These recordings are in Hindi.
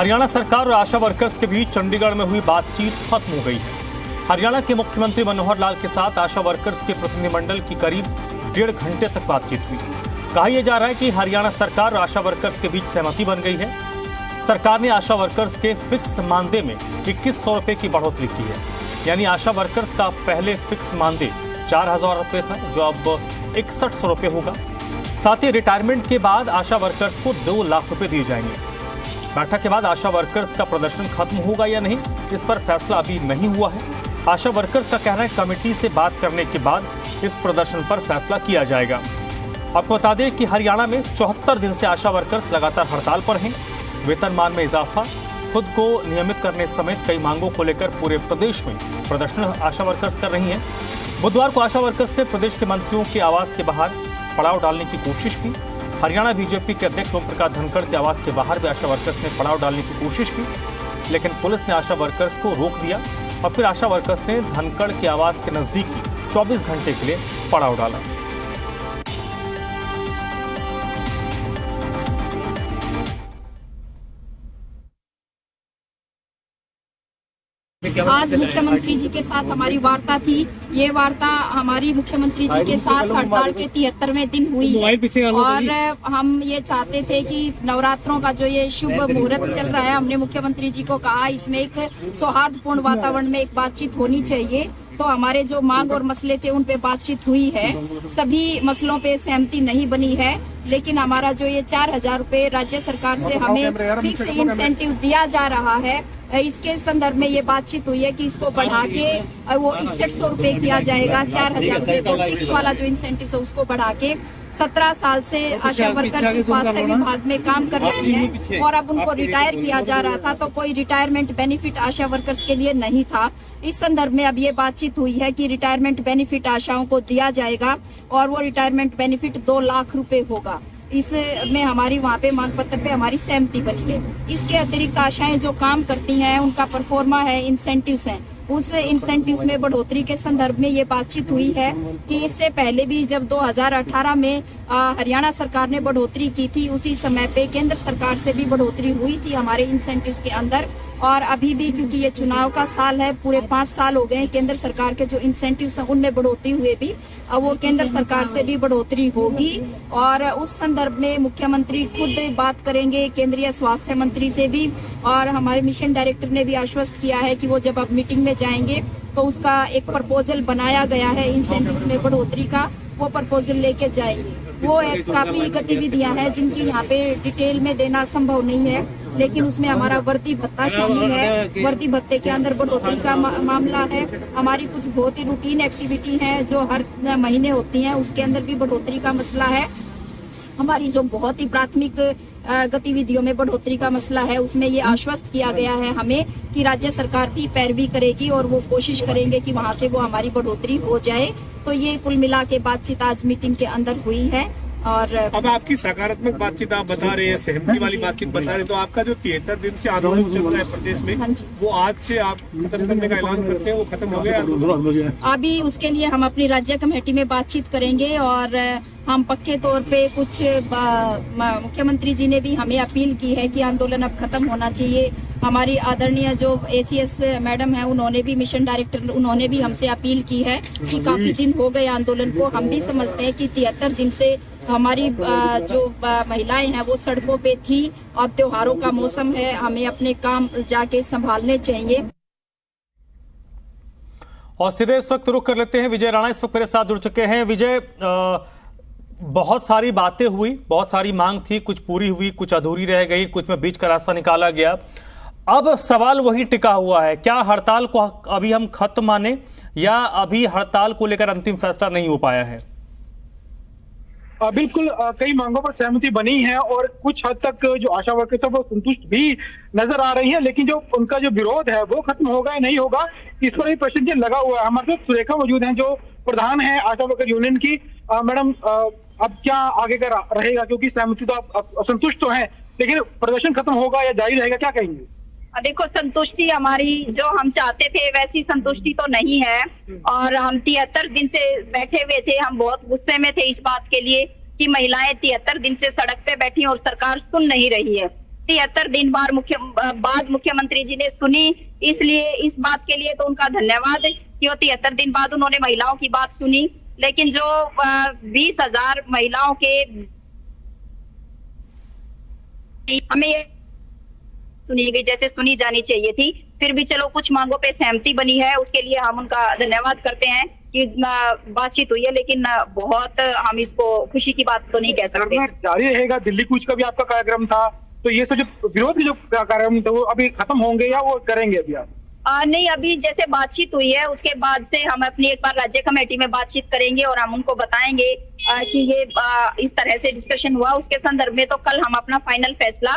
हरियाणा सरकार और आशा वर्कर्स के बीच चंडीगढ़ में हुई बातचीत खत्म हो गई है। हरियाणा के मुख्यमंत्री मनोहर लाल के साथ आशा वर्कर्स के प्रतिनिधिमंडल की करीब 1.5 घंटे तक बातचीत हुई। कहा यह जा रहा है कि हरियाणा सरकार और आशा वर्कर्स के बीच सहमति बन गई है। सरकार ने आशा वर्कर्स के फिक्स मानदेय में 2100 रुपए की बढ़ोतरी की है। यानी आशा वर्कर्स का पहले फिक्स मानदेय 4000 रुपए था, जो अब 6100 रुपए होगा। साथ ही रिटायरमेंट के बाद आशा वर्कर्स को 2 लाख रुपए दिए जाएंगे। बैठक के बाद आशा वर्कर्स का प्रदर्शन खत्म होगा या नहीं, इस पर फैसला अभी नहीं हुआ है। आशा वर्कर्स का कहना है कमेटी से बात करने के बाद इस प्रदर्शन पर फैसला किया जाएगा। आपको बता दें कि हरियाणा में 74 दिन से आशा वर्कर्स लगातार हड़ताल पर हैं। वेतनमान में इजाफा, खुद को नियमित करने समेत कई मांगों को लेकर पूरे प्रदेश में प्रदर्शन आशा वर्कर्स कर रही हैं। बुधवार को आशा वर्कर्स ने प्रदेश के मंत्रियों के आवास के बाहर पड़ाव डालने की कोशिश की। हरियाणा बीजेपी के अध्यक्ष ओम प्रकाश धनखड़ के आवास के बाहर भी आशा वर्कर्स ने पड़ाव डालने की कोशिश की, लेकिन पुलिस ने आशा वर्कर्स को रोक दिया और फिर आशा वर्कर्स ने धनखड़ के आवास के नजदीक ही 24 घंटे के लिए पड़ाव डाला। आज मुख्यमंत्री जी के साथ हमारी वार्ता थी। ये वार्ता हमारी मुख्यमंत्री जी के साथ हड़ताल के 73वें दिन हुई है और हम ये चाहते थे कि नवरात्रों का जो ये शुभ मुहूर्त चल रहा है, हमने मुख्यमंत्री जी को कहा इसमें एक सौहार्दपूर्ण वातावरण में एक बातचीत होनी चाहिए। तो हमारे जो मांग और मसले थे उन पे बातचीत हुई है। सभी मसलों पे सहमति नहीं बनी है, लेकिन हमारा जो ये 4000 रुपए राज्य सरकार से हमें फिक्स इंसेंटिव दिया जा रहा है, इसके संदर्भ में ये बातचीत हुई है कि इसको बढ़ा के वो 6100 रुपए किया जाएगा। 4000 रुपए को फिक्स वाला जो इंसेंटिव है उसको बढ़ा के 17 साल से आशा वर्कर्स स्वास्थ्य विभाग में काम कर रही हैं और अब उनको रिटायर किया जा रहा था, तो कोई रिटायरमेंट बेनिफिट आशा वर्कर्स के लिए नहीं था। इस संदर्भ में अब ये बातचीत हुई है कि रिटायरमेंट बेनिफिट आशाओं को दिया जाएगा और वो रिटायरमेंट बेनिफिट 2 लाख रुपए होगा। इसमें हमारी वहाँ पे मांग पत्र पे हमारी सहमति बनी है। इसके अतिरिक्त आशाएं जो काम करती हैं, उनका परफॉर्मा है, इंसेंटिव्स हैं, उस इंसेंटिव्स में बढ़ोतरी के संदर्भ में ये बातचीत हुई है कि इससे पहले भी जब 2018 में हरियाणा सरकार ने बढ़ोतरी की थी, उसी समय पे केंद्र सरकार से भी बढ़ोतरी हुई थी हमारे इंसेंटिव्स के अंदर। और अभी भी क्योंकि ये चुनाव का साल है, पूरे 5 साल हो गए केंद्र सरकार के जो इंसेंटिव्स हैं उनमें बढ़ोतरी हुए भी, अब वो केंद्र सरकार से भी बढ़ोतरी होगी। और उस संदर्भ में मुख्यमंत्री खुद बात करेंगे केंद्रीय स्वास्थ्य मंत्री से भी, और हमारे मिशन डायरेक्टर ने भी आश्वस्त किया है कि वो जब अब मीटिंग में जाएंगे तो उसका एक प्रपोजल बनाया गया है इंसेंटिव्स में बढ़ोतरी का, वो प्रपोजल लेके जाएंगे। वो एक काफी गतिविधियां हैं जिनकी यहाँ पे डिटेल में देना संभव नहीं है, लेकिन उसमें हमारा वर्दी भत्ता शामिल है। वर्दी भत्ते के अंदर बढ़ोतरी का मामला है। हमारी कुछ बहुत ही रूटीन एक्टिविटी है जो हर महीने होती हैं, उसके अंदर भी बढ़ोतरी का मसला है। हमारी जो बहुत ही प्राथमिक गतिविधियों में बढ़ोतरी का मसला है, उसमें ये आश्वस्त किया गया है हमें कि राज्य सरकार भी पैरवी करेगी और वो कोशिश करेंगे कि वहाँ से वो हमारी बढ़ोतरी हो जाए। तो ये कुल मिला के बातचीत आज मीटिंग के अंदर हुई है। और अब आपकी सकारात्मक बातचीत आप बता रहे हैं, सहमति वाली बातचीत बता रहे हैं, तो आपका जो 73 दिन से आंदोलन चल रहा है प्रदेश में, वो आज से आप खत्म करने का ऐलान करते हैं, वो खत्म हो गया? अभी उसके लिए हम अपनी राज्य कमेटी में बातचीत करेंगे और हम पक्के तौर पे कुछ मुख्यमंत्री जी ने भी हमें अपील की है कि आंदोलन अब खत्म होना चाहिए। हमारी आदरणीय जो ACS मैडम है, उन्होंने भी, मिशन डायरेक्टर, उन्होंने भी हमसे अपील की है कि काफी दिन हो गए आंदोलन को। हम भी समझते हैं कि 73 दिन से हमारी जो महिलाएं हैं वो सड़कों पे थी। अब त्योहारों का मौसम है, हमें अपने काम जाके संभालने चाहिए। और सीधे इस वक्त रुख कर लेते हैं, विजय राणा इस वक्त मेरे साथ जुड़ चुके हैं। विजय, बहुत सारी बातें हुई, बहुत सारी मांग थी, कुछ पूरी हुई, कुछ अधूरी रह गई, कुछ में बीच का रास्ता निकाला गया। अब सवाल वही टिका हुआ है, क्या हड़ताल को अभी हम खत्म माने या अभी हड़ताल को लेकर अंतिम फैसला नहीं हो पाया है? बिल्कुल, कई मांगों पर सहमति बनी है और कुछ हद तक जो आशा वर्कर्स है वो संतुष्ट भी नजर आ रही है, लेकिन जो उनका जो विरोध है वो खत्म होगा या नहीं होगा, इस पर भी प्रश्न चिन्ह लगा हुआ है। हमारे साथ सुरेखा मौजूद है जो प्रधान है आशा वर्कर यूनियन की। मैडम, अब क्या आगे का रहेगा, क्योंकि सहमति तो आप असंतुष्ट तो हैं, लेकिन प्रदर्शन खत्म होगा या जारी रहेगा, क्या कहेंगे? देखो, संतुष्टि हमारी जो हम चाहते थे वैसी संतुष्टि तो नहीं है और हम 73 दिन से बैठे हुए थे। हम बहुत गुस्से में थे इस बात के लिए कि महिलाएं 73 दिन से सड़क पे बैठी और सरकार सुन नहीं रही है। 73 दिन बाद मुख्यमंत्री जी ने सुनी, इसलिए इस बात के लिए तो उनका धन्यवाद कि वो 73 दिन बाद उन्होंने महिलाओं की बात सुनी। लेकिन जो 20,000 महिलाओं के हमें ये सुनी गई जैसे सुनी जानी चाहिए थी, फिर भी चलो कुछ मांगों पे सहमति बनी है, उसके लिए हम उनका धन्यवाद करते हैं कि बातचीत हुई है। लेकिन बहुत हम इसको खुशी की बात तो नहीं कह सकते। जारी रहेगा, दिल्ली कूच का भी आपका कार्यक्रम था, तो ये सब जो विरोध के जो कार्यक्रम थे वो अभी खत्म होंगे या वो करेंगे अभी आप? नहीं, अभी जैसे बातचीत हुई है उसके बाद से हम अपनी एक बार राज्य कमेटी में बातचीत करेंगे और हम उनको बताएंगे कि ये इस तरह से डिस्कशन हुआ। उसके संदर्भ में तो कल हम अपना फाइनल फैसला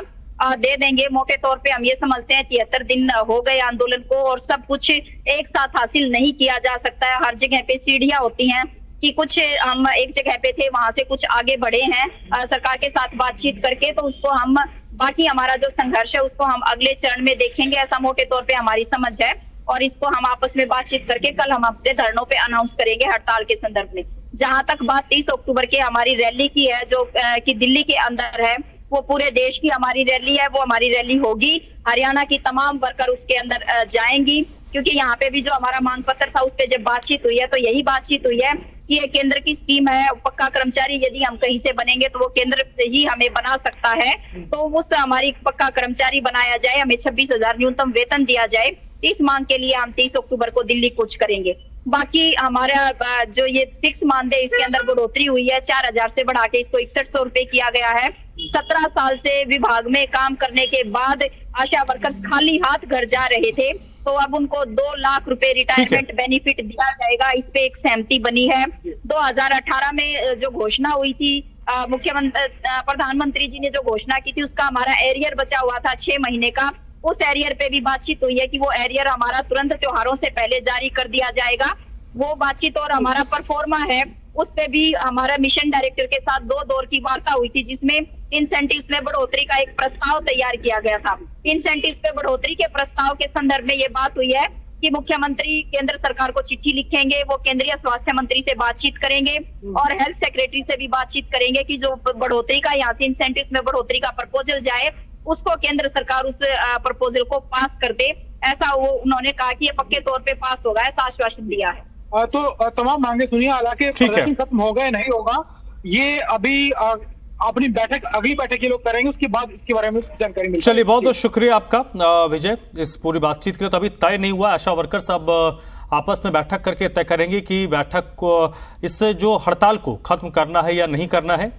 दे देंगे। मोटे तौर पे हम ये समझते हैं 73 दिन हो गए आंदोलन को और सब कुछ एक साथ हासिल नहीं किया जा सकता है। हर जगह पे सीढ़ियां होती हैं कि कुछ हम एक जगह पे थे, वहां से कुछ आगे बढ़े हैं सरकार के साथ बातचीत करके, तो उसको हम बाकी हमारा जो संघर्ष है उसको हम अगले चरण में देखेंगे, ऐसा मोटे तौर पे हमारी समझ है। और इसको हम आपस में बातचीत करके कल हम अपने धरनों पे अनाउंस करेंगे हड़ताल के संदर्भ में। जहां तक बात 30 अक्टूबर की हमारी रैली की है, जो कि दिल्ली के अंदर है, वो पूरे देश की हमारी रैली है, वो हमारी रैली होगी। हरियाणा की तमाम वर्कर उसके अंदर जाएंगी, क्योंकि यहाँ पे भी जो हमारा मांग पत्र था उस पर जब बातचीत हुई है तो यही बातचीत हुई है कि ये केंद्र की स्कीम है। पक्का कर्मचारी यदि हम कहीं से बनेंगे तो वो केंद्र ही हमें बना सकता है, तो उस हमारी पक्का कर्मचारी बनाया जाए, हमें 26,000 न्यूनतम वेतन दिया जाए। इस मांग के लिए हम 30 अक्टूबर को दिल्ली कूच करेंगे। बाकी हमारा जो ये फिक्स मानदेय इसके अंदर बढ़ोतरी हुई है, 4,000 से बढ़ा के इसको 6100 रुपए किया गया है। 17 साल से विभाग में काम करने के बाद आशा वर्कर्स खाली हाथ घर जा रहे थे, तो अब उनको 2 लाख रुपए रिटायरमेंट बेनिफिट दिया जाएगा। इस पे एक सहमति बनी है। 2018 में जो घोषणा हुई थी, प्रधानमंत्री जी ने जो घोषणा की थी उसका हमारा एरियर बचा हुआ था 6 महीने का, उस एरियर पे भी बातचीत हुई है कि वो एरियर हमारा तुरंत त्योहारों से पहले जारी कर दिया जाएगा। वो बातचीत और हमारा परफॉर्मा है, उस पे भी हमारा मिशन डायरेक्टर के साथ 2 दौर की वार्ता हुई थी, जिसमें इंसेंटिव्स में बढ़ोतरी का एक प्रस्ताव तैयार किया गया था। इंसेंटिव्स पे बढ़ोतरी के प्रस्ताव के संदर्भ में ये बात हुई है कि मुख्यमंत्री केंद्र सरकार को चिट्ठी लिखेंगे, वो केंद्रीय स्वास्थ्य मंत्री से बातचीत करेंगे और हेल्थ सेक्रेटरी से भी बातचीत करेंगे कि जो बढ़ोतरी का यहाँ से इंसेंटिव में बढ़ोतरी का प्रपोजल जाए, उसको केंद्र सरकार उस प्रपोजल को पास कर दे। ऐसा वो उन्होंने कहा कि ये पक्के तौर पे पास होगा, ऐसा आश्वासन दिया है। तो तमाम मांगे सुनिए, हालांकि प्रदर्शन खत्म होगा या नहीं होगा ये अभी अपनी बैठक, अगली बैठक ये लोग करेंगे, उसके बाद इसके बारे में जानकारी मिलेगी। चलिए, बहुत बहुत शुक्रिया आपका विजय इस पूरी बातचीत के लिए। तो अभी तय नहीं हुआ, आशा वर्कर्स अब आपस में बैठक करके तय करेंगे कि बैठक को, इससे जो हड़ताल को खत्म करना है या नहीं करना है।